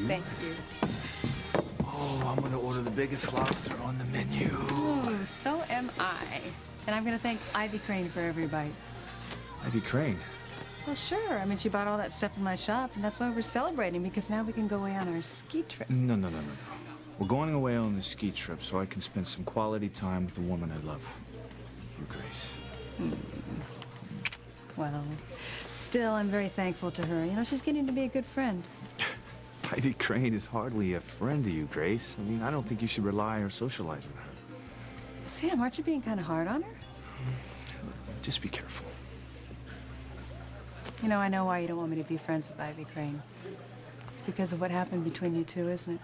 Thank you. Oh, I'm gonna order the biggest lobster on the menu. Ooh, so am I. And I'm gonna thank Ivy Crane for every bite. Ivy Crane? Well, sure. I mean, she bought all that stuff in my shop, and that's why we're celebrating, because now we can go away on our ski trip. No. We're going away on the ski trip so I can spend some quality time with the woman I love. You, Grace. Well, still, I'm very thankful to her. You know, she's getting to be a good friend. Ivy Crane is hardly a friend to you, Grace. I mean, I don't think you should rely or socialize with her. Sam, aren't you being kind of hard on her? Just be careful. You know, I know why you don't want me to be friends with Ivy Crane. It's because of what happened between you two, isn't it?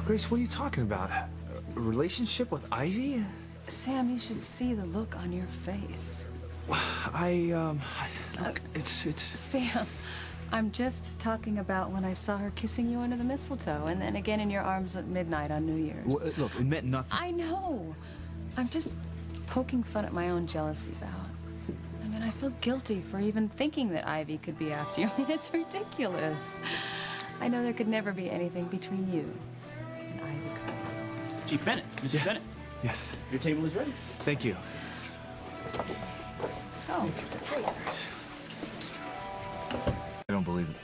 Grace, what are you talking about? A relationship with Ivy? Sam, you should see the look on your face. Look, it's... Sam, I'm just talking about when I saw her kissing you under the mistletoe, and then again in your arms at midnight on New Year's. Well, look, it meant nothing. I know. I'm just poking fun at my own jealousy about it. I mean, I feel guilty for even thinking that Ivy could be after you. I mean, it's ridiculous. I know there could never be anything between you and Ivy Crane. Chief Bennett, Mrs. Bennett. Yes. Your table is ready. Thank you. Oh, Grace. I don't believe it.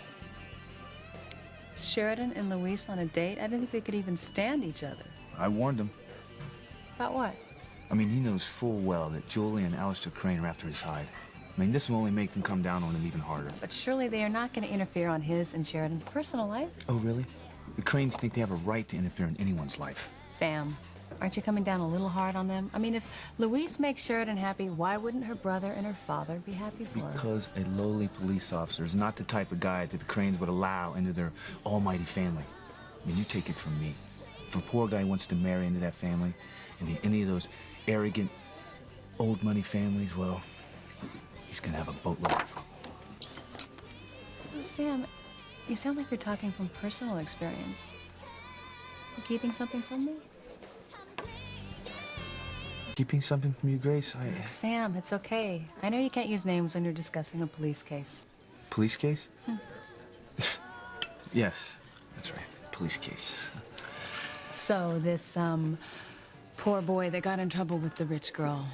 Sheridan and Luis on a date? I didn't think they could even stand each other. I warned him. About what? I mean, he knows full well that Julie and Alistair Crane are after his hide. I mean, this will only make them come down on him even harder. But surely they are not going to interfere on his and Sheridan's personal life. Oh, really? The Cranes think they have a right to interfere in anyone's life. Sam, aren't you coming down a little hard on them? I mean, if Luis makes Sheridan happy, why wouldn't her brother and her father be happy for her? Because a lowly police officer is not the type of guy that the Cranes would allow into their almighty family. I mean, you take it from me. If a poor guy wants to marry into that family, into any of those arrogant, old money families, well, he's gonna have a boatload of trouble. Oh, Sam, you sound like you're talking from personal experience. You keeping something from me? Keeping something from you, Grace? Sam, it's okay. I know you can't use names when you're discussing a police case. Police case? Yes, that's right. Police case. So, this, poor boy that got in trouble with the rich girl.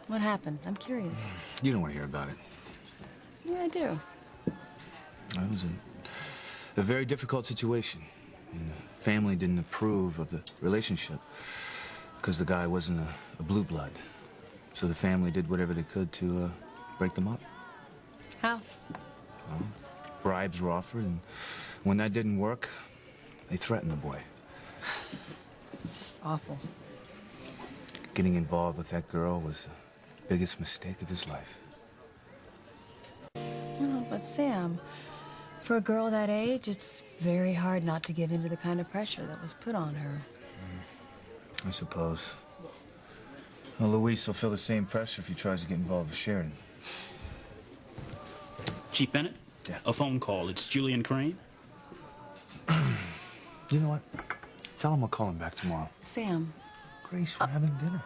What happened? I'm curious. You don't want to hear about it. Yeah, I do. It was a very difficult situation. And the family didn't approve of the relationship because the guy wasn't a blue blood. So the family did whatever they could to break them up. How? Well, bribes were offered, and when that didn't work, they threatened the boy. It's just awful. Getting involved with that girl was the biggest mistake of his life. No, but Sam, for a girl that age, it's very hard not to give in to the kind of pressure that was put on her. I suppose. Well, Luis will feel the same pressure if he tries to get involved with Sheridan. Chief Bennett? Yeah. A phone call. It's Julian Crane. You know what? Tell him I'll call him back tomorrow. Sam, Grace, we're having dinner.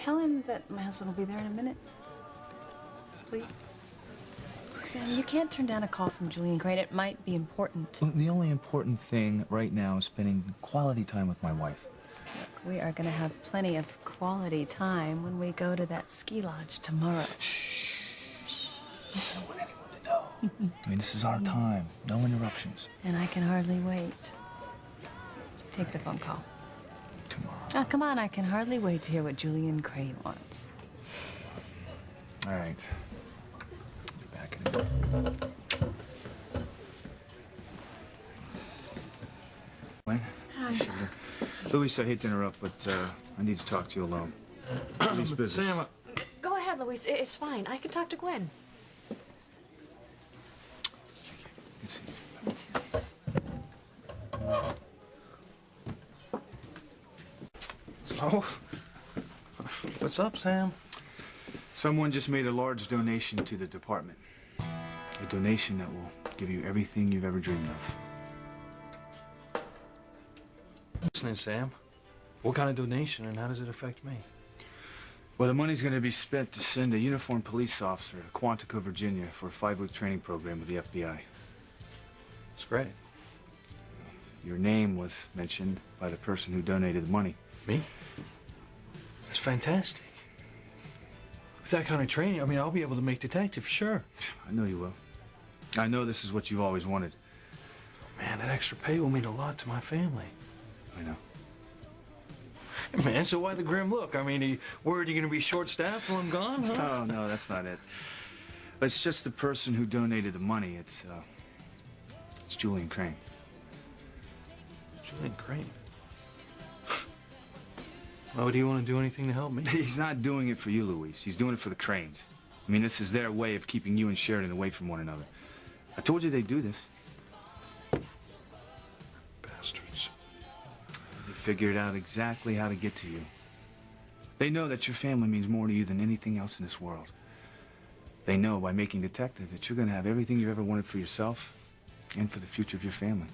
tell him that my husband will be there in a minute. Please. Sam, you can't turn down a call from Julian Crane. It might be important. Well, the only important thing right now is spending quality time with my wife. Look, we are going to have plenty of quality time when we go to that ski lodge tomorrow. Shh. I don't want anyone to know. I mean, this is our time. No interruptions. And I can hardly wait. Take the phone call. Tomorrow. Oh, come on, I can hardly wait to hear what Julian Crane wants. All right. Be back in a minute. When? Hi. Luis, I hate to interrupt, but I need to talk to you alone. Police business. Sam, go ahead, Luis. It's fine. I can talk to Gwen. Good seeing you. Me too. So, what's up, Sam? Someone just made a large donation to the department. A donation that will give you everything you've ever dreamed of. Listening, Sam. What kind of donation and how does it affect me? Well, the money's going to be spent to send a uniformed police officer to Quantico, Virginia for a 5-week training program with the FBI. That's great. Your name was mentioned by the person who donated the money. Me? That's fantastic. With that kind of training, I mean, I'll be able to make detective for sure. I know you will. I know this is what you've always wanted. Man, that extra pay will mean a lot to my family. I know. Hey, man, so why the grim look? I mean, are you worried you're going to be short-staffed while I'm gone, huh? Oh, no, that's not it. It's just the person who donated the money. It's Julian Crane. Julian Crane? Why would he want to do anything to help me? He's not doing it for you, Luis. He's doing it for the Cranes. I mean, this is their way of keeping you and Sheridan away from one another. I told you they'd do this. Bastards. They figured out exactly how to get to you. They know that your family means more to you than anything else in this world. They know by making detective that you're going to have everything you ever wanted for yourself and for the future of your family.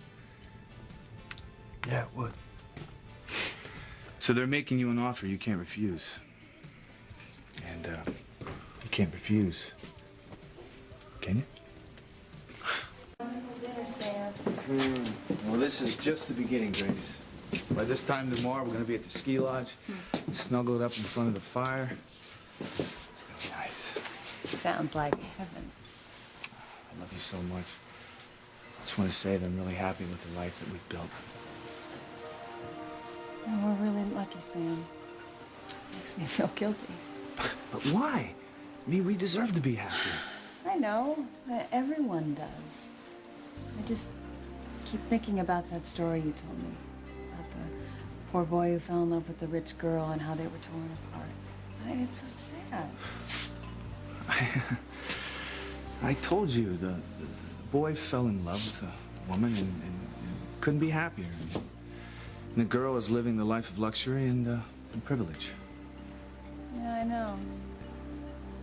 Yeah, it would. So they're making you an offer you can't refuse. And, you can't refuse. Can you? Dinner, Sam. Well, this is just the beginning, Grace. By this time tomorrow, we're going to be at the ski lodge, snuggled up in front of the fire. It's going to be nice. Sounds like heaven. I love you so much. I just want to say that I'm really happy with the life that we've built. Oh, we're really lucky, Sam. Makes me feel guilty. But why? I mean, we deserve to be happy. I know. Everyone does. I just keep thinking about that story you told me. About the poor boy who fell in love with the rich girl and how they were torn apart. It's so sad. I told you, the boy fell in love with a woman and couldn't be happier. And the girl is living the life of luxury and privilege. Yeah, I know.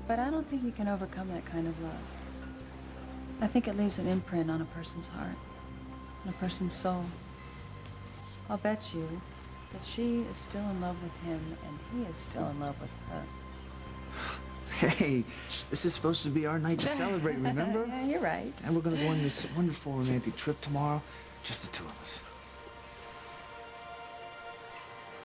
But I don't think you can overcome that kind of love. I think it leaves an imprint on a person's heart, on a person's soul. I'll bet you that she is still in love with him and he is still in love with her. Hey, this is supposed to be our night to celebrate, remember? Yeah, you're right. And we're gonna go on this wonderful romantic trip tomorrow, just the two of us.